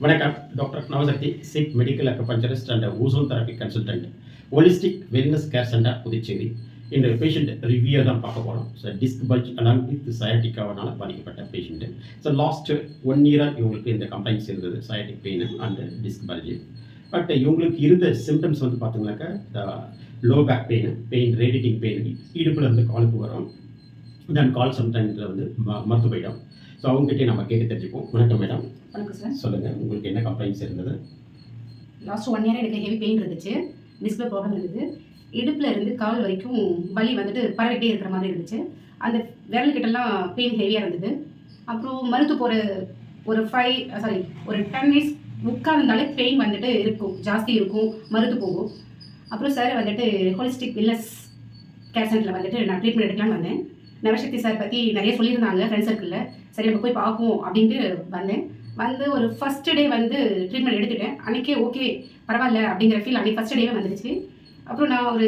வணக்கம். டாக்டர் நவசக்தி, சிக் medical acupuncturist and ozone therapy consultant, holistic wellness care centre, Puducherry. இந்த patient review தான் பார்க்க போகிறோம். So disc bulge along with சயாட்டிக்காவனால் பாதிக்கப்பட்ட பேஷண்ட்டு. ஸோ லாஸ்ட் 1 இயராக இவங்களுக்கு இந்த கம்ப்ளைண்ட்ஸ் இருந்தது, sciatic pain and disk bulge. But இவங்களுக்கு இருந்த சிம்டம்ஸ் வந்து பார்த்தீங்கன்னாக்கா லோ பேக் பெயின் ரேடிட்டிங் பெயின், இடுப்பில் இருந்து காலுக்கு வரும். தென் கால் சம்டைம்ஸில் வந்து மறுத்து போயிடும். ஸோ அவங்ககிட்டே நம்ம கேட்டு தெரிஞ்சுப்போம். வணக்கம் மேடம். வணக்கம் சார். சொல்லுங்கள், உங்களுக்கு என்ன கம்ப்ளைண்ட்ஸ் இருந்தது? லாஸ்ட் 1 இயர் எனக்கு ஹெவி பெயின் இருந்துச்சு, டிஸ்பிளே ப்ராப்ளம் இருந்தது. இடுப்பில் இருந்து கால் வரைக்கும் வலி வந்துட்டு பரவிட்டே இருக்கிற மாதிரி இருந்துச்சு. அந்த விரல்கிட்டலாம் பெயின் ஹெவியாக இருந்தது. அப்புறம் மருத்து போகிற ஒரு 10 டேஸ் உட்கார்ந்தாலே பெயின் வந்துட்டு இருக்கும், ஜாஸ்தி இருக்கும், மருத்து போகும். அப்புறம் சார் வந்துட்டு ஹோலிஸ்டிக் வெல்னஸ் கேர் சென்டரில் வந்துட்டு நான் ட்ரீட்மெண்ட் எடுக்கலான்னு வந்தேன். நவசக்தி சார் பற்றி நிறைய சொல்லியிருந்தாங்க ஃப்ரெண்ட் சர்க்கிளில். சரி நம்ம போய் பார்ப்போம் அப்படின்ட்டு வந்தேன். வந்து ஒரு ஃபஸ்ட்டு டே வந்து ட்ரீட்மெண்ட் எடுத்துட்டேன். அன்றைக்கே ஓகே பரவாயில்ல அப்படிங்கிற ஃபீல் அன்றைக்கி ஃபஸ்ட்டு டேவே வந்துடுச்சு. அப்புறம் நான் ஒரு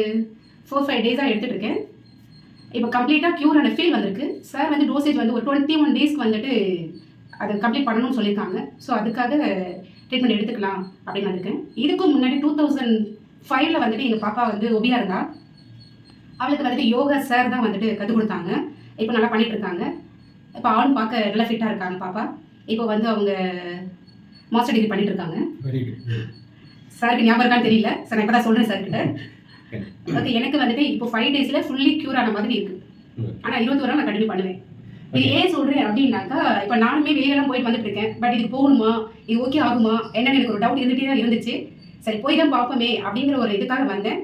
4-5 டேஸாக எடுத்துகிட்டு இருக்கேன். இப்போ கம்ப்ளீட்டாக க்யூர் ஆன ஃபீல் வந்திருக்கு. சார் வந்து டோசேஜ் வந்து ஒரு 21 டேஸ்க்கு வந்துட்டு அதை கம்ப்ளீட் பண்ணணும்னு சொல்லியிருக்காங்க. ஸோ அதுக்காக ட்ரீட்மெண்ட் எடுத்துக்கலாம் அப்படின்னு வந்திருக்கேன். இதுக்கும் முன்னாடி 2005 வந்துட்டு எங்கள் பாப்பா வந்து ஒபியா இருந்தா. அவளுக்கு வந்துட்டு யோகா சார் தான் வந்துட்டு கற்றுக் கொடுத்தாங்க. இப்போ நல்லா பண்ணிகிட்டு இருக்காங்க. இப்போ ஆளும் பார்க்க நல்லா ஃபிட்டாக இருக்காங்க பாப்பா. இப்போ வந்து அவங்க மாஸ்டர் டிகிரி பண்ணிட்டு இருக்காங்க. சாருக்கு ஞாபகம் இருக்கான்னு தெரியல சார், நான் இப்போ தான் சொல்கிறேன் சார்கிட்ட. ஓகே, எனக்கு வந்துட்டு இப்போ 5 டேஸில் ஃபுல்லி க்யூர் ஆன மாதிரி இருக்குது. ஆனால் 20 வரை நான் கண்டினியூ பண்ணுவேன். இது ஏன் சொல்கிறேன் அப்படின்னாக்கா, இப்போ நானுமே வெளியெல்லாம் போயிட்டு வந்துட்டு இருக்கேன். பட் இதுக்கு போகணுமா, இது ஓகே ஆகுமா என்னன்னு எனக்கு ஒரு டவுட் இருந்துகிட்டே தான் இருந்துச்சு. சரி போய் தான் பார்ப்போமே அப்படிங்கிற ஒரு இதுக்காக வந்தேன்.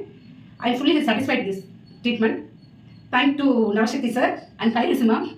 I fully satisfied this treatment. Thank to Navasakthi sir and Kalaiarasi ma'am.